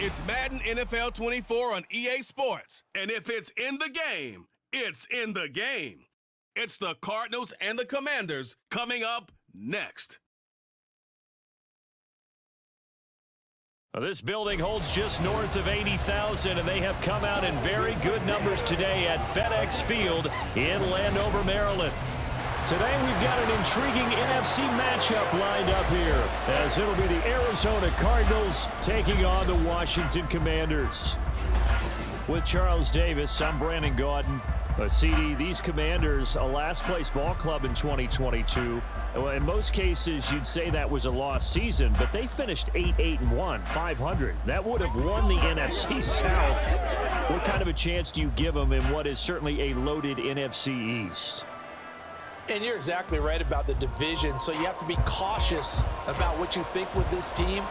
It's Madden NFL 24 on EA Sports. And if it's in the game, it's in the game. It's the Cardinals and the Commanders coming up next. This building holds just north of 80,000, and they have come out in very good numbers today at FedEx Field in Landover, Maryland. Today we've got an intriguing NFC matchup lined up here, as it'll be the Arizona Cardinals taking on the Washington Commanders. With Charles Davis, I'm Brandon Gaudin. CD, these Commanders, a last-place ball club in 2022. In most cases, you'd say that was a lost season, but they finished 8-1, 500. That would have won the NFC South. What kind of a chance do you give them in what is certainly a loaded NFC East? And you're exactly right about the division, so you have to be cautious about what you think with this team.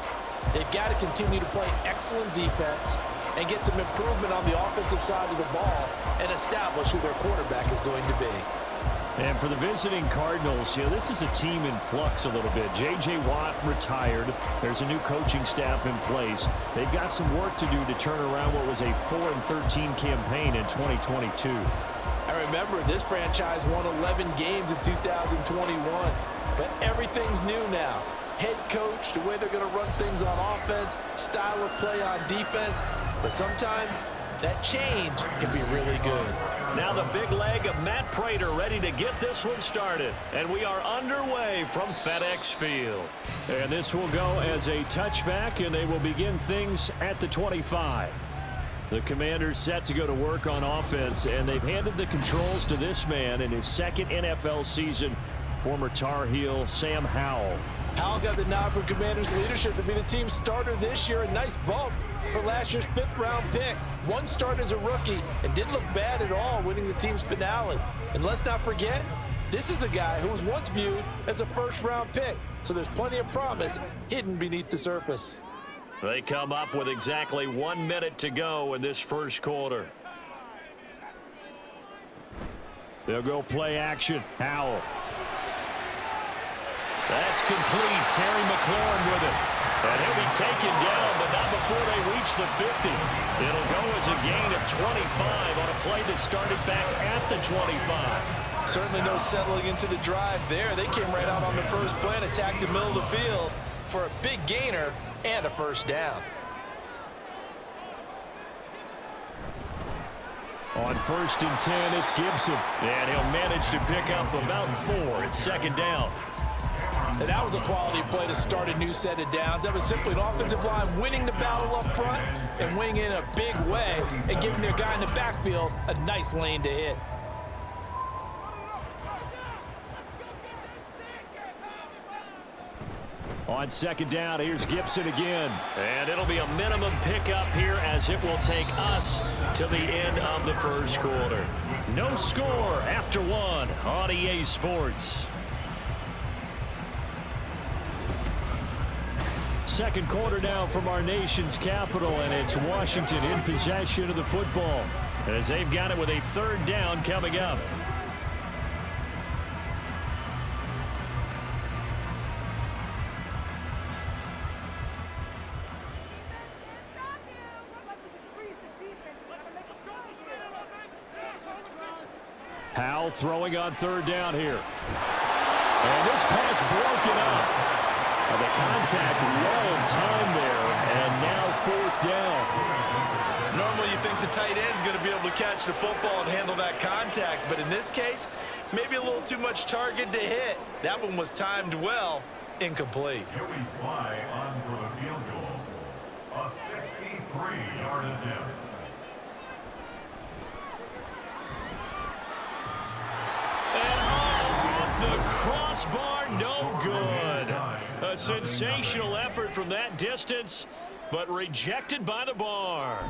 They've got to continue to play excellent defense and get some improvement on the offensive side of the ball and establish who their quarterback is going to be. And for the visiting Cardinals, this is a team in flux a little bit. J.J. Watt retired. There's a new coaching staff in place. They've got some work to do to turn around what was a 4-13 campaign in 2022. I remember this franchise won 11 games in 2021, but everything's new now. Head coach, the way they're going to run things on offense, style of play on defense, but sometimes that change can be really good. Now the big leg of Matt Prater ready to get this one started. And we are underway from FedEx Field. And this will go as a touchback, and they will begin things at the 25. The Commanders set to go to work on offense, and they've handed the controls to this man in his second NFL season, former Tar Heel Sam Howell. Howell got the nod from Commanders leadership to be the team's starter this year. A nice bump for last year's 5th-round pick. One start as a rookie and didn't look bad at all, winning the team's finale. And let's not forget, this is a guy who was once viewed as a first-round pick. So there's plenty of promise hidden beneath the surface. They come up with exactly 1 minute to go in this first quarter. They'll go play action. Howell. That's complete. Terry McLaurin with it. And he'll be taken down, but not before they reach the 50. It'll go as a gain of 25 on a play that started back at the 25. Certainly no settling into the drive there. They came right out on the first play and attacked the middle of the field for a big gainer and a first down. On 1st and 10, it's Gibson. And he'll manage to pick up about 4. It's 2nd down. And that was a quality play to start a new set of downs. That was simply an offensive line winning the battle up front and winning in a big way and giving their guy in the backfield a nice lane to hit. On 2nd down, here's Gibson again. And it'll be a minimum pickup here as it will take us to the end of the first quarter. No score after 1 on EA Sports. Second quarter now from our nation's capital, and it's Washington in possession of the football as they've got it with a 3rd down coming up. Howell throwing on 3rd down here. And this pass broken up. The contact well timed there, and now 4th down. Normally you think the tight end's going to be able to catch the football and handle that contact, but in this case, maybe a little too much target to hit. That one was timed well, incomplete. Here we fly on for the field goal. A 63-yard attempt. The crossbar, no good. A sensational effort from that distance, but rejected by the bar.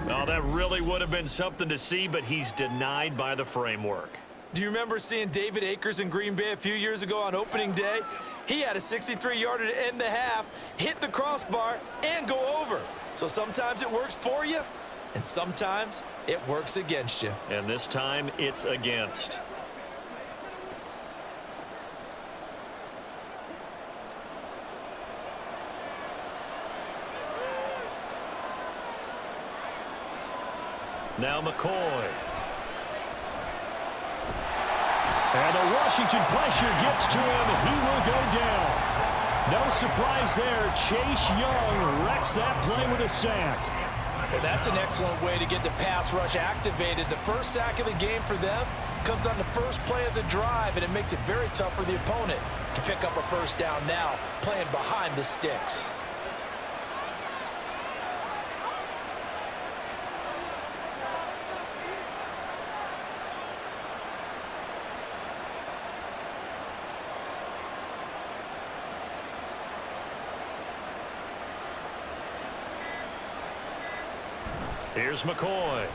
Oh, that really would have been something to see, but he's denied by the framework. Do you remember seeing David Akers in Green Bay a few years ago on opening day? He had a 63-yarder to end the half, hit the crossbar, and go over. So sometimes it works for you, and sometimes it works against you. And this time, it's against. Now McCoy. And the Washington pressure gets to him. He will go down. No surprise there. Chase Young wrecks that play with a sack. Well, that's an excellent way to get the pass rush activated. The first sack of the game for them comes on the first play of the drive, and it makes it very tough for the opponent to pick up a first down now, playing behind the sticks. Here's McCoy.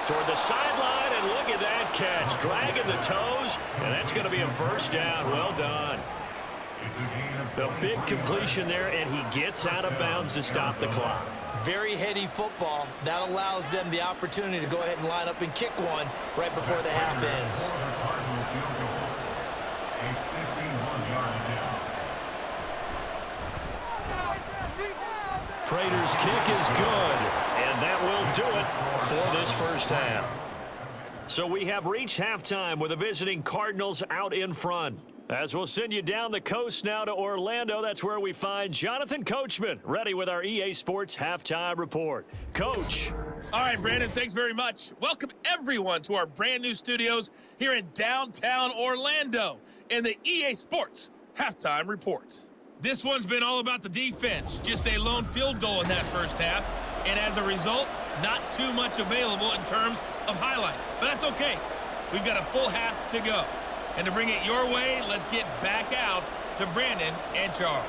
Toward the sideline, and look at that catch. Dragging the toes, and that's going to be a first down. Well done. The big completion there, and he gets out of bounds to stop the clock. Very heady football. That allows them the opportunity to go ahead and line up and kick one right before the half ends. Prater's kick is good, and that will do it for this first half. So we have reached halftime with the visiting Cardinals out in front. As we'll send you down the coast now to Orlando, that's where we find Jonathan Coachman, ready with our EA Sports Halftime Report. Coach. All right, Brandon, thanks very much. Welcome, everyone, to our brand new studios here in downtown Orlando in the EA Sports Halftime Report. This one's been all about the defense. Just a lone field goal in that first half. And as a result, not too much available in terms of highlights. But that's okay. We've got a full half to go. And to bring it your way, let's get back out to Brandon and Charles.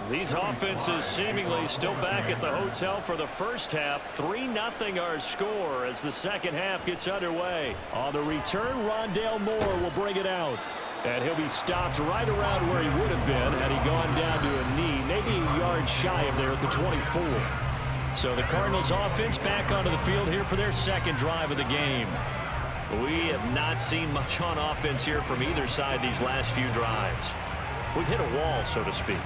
These offenses seemingly still back at the hotel for the first half. 3-0 our score as the second half gets underway. On the return, Rondale Moore will bring it out. And he'll be stopped right around where he would have been had he gone down to a knee, maybe a yard shy of there at the 24. So the Cardinals offense back onto the field here for their second drive of the game. We have not seen much on offense here from either side these last few drives. We've hit a wall, so to speak.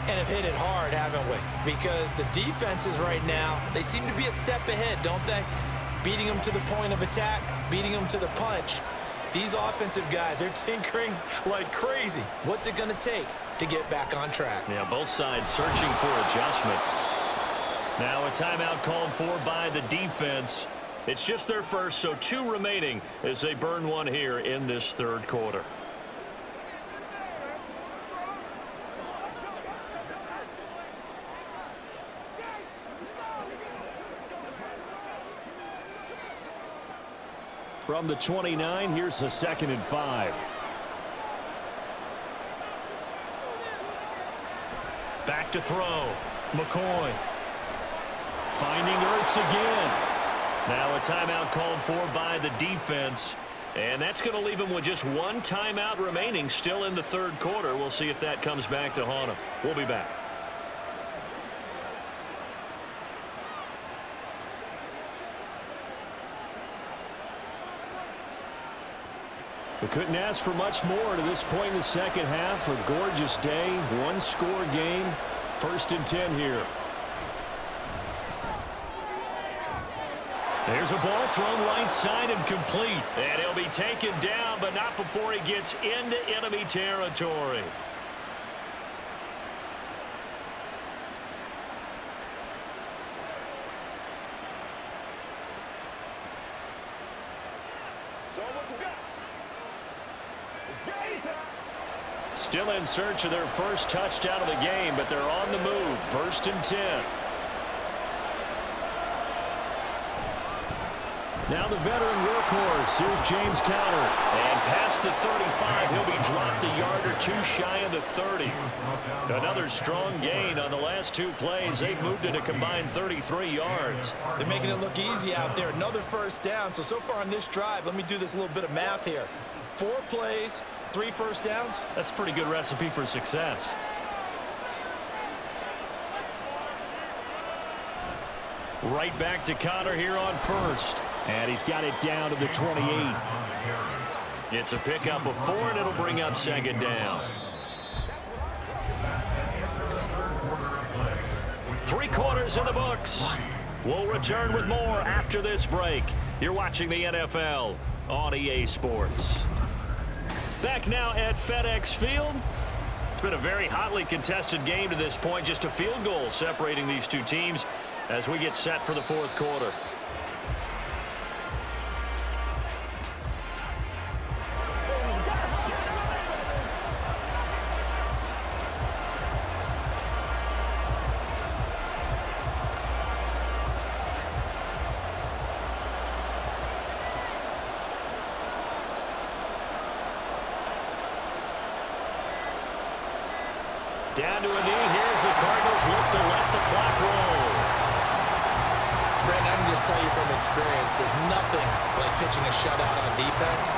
And have hit it hard, haven't we? Because the defenses right now, they seem to be a step ahead, don't they? Beating them to the point of attack, beating them to the punch. These offensive guys, they're tinkering like crazy. What's it going to take to get back on track? Yeah, both sides searching for adjustments. Now a timeout called for by the defense. It's just their first, so 2 remaining as they burn one here in this third quarter. From the 29, here's the 2nd and 5. Back to throw. McCoy. Finding Ertz again. Now a timeout called for by the defense. And that's going to leave him with just 1 timeout remaining still in the third quarter. We'll see if that comes back to haunt him. We'll be back. We couldn't ask for much more to this point in the second half. A gorgeous day, 1-score game. 1st and 10 here. There's a ball thrown right side and complete. And he'll be taken down, but not before he gets into enemy territory. Still in search of their first touchdown of the game, but they're on the move. 1st and 10. Now the veteran workhorse. Here's James Conner. And past the 35, he'll be dropped a yard or two shy of the 30. Another strong gain on the last two plays. They've moved it a combined 33 yards. They're making it look easy out there. Another first down. So far on this drive, let me do this little bit of math here. 4 plays, 3 first downs. That's a pretty good recipe for success. Right back to Conner here on first. And he's got it down to the 28. It's a pickup of 4, and it'll bring up second down. 3 quarters in the books. We'll return with more after this break. You're watching the NFL on EA Sports. Back now at FedEx Field. It's been a very hotly contested game to this point. Just a field goal separating these two teams as we get set for the fourth quarter. Down to a knee. Here's the Cardinals look to let the clock roll. Brandon, I can just tell you from experience, there's nothing like pitching a shutout on defense,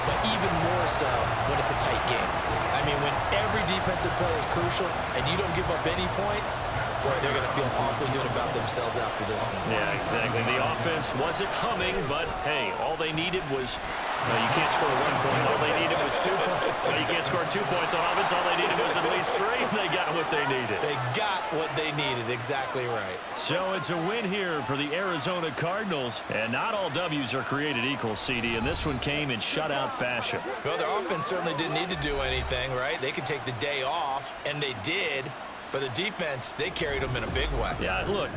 but even more so when it's a tight game. I mean, when every defensive play is crucial and you don't give up any points, boy, they're going to feel awfully good about themselves after this one. Yeah, exactly. The offense wasn't humming, but, hey, all they needed was you can't score 1 point. All they needed was 2 points. You can't score 2 points on offense. All they needed was at least 3, and they got what they needed. They got what they needed. Exactly right. So it's a win here for the Arizona Cardinals, and not all W's are created equal, CD, and this one came in shutout fashion. Well, their offense certainly didn't need to do anything, right? They could take the day off, and they did. But the defense, they carried them in a big way. Yeah, look.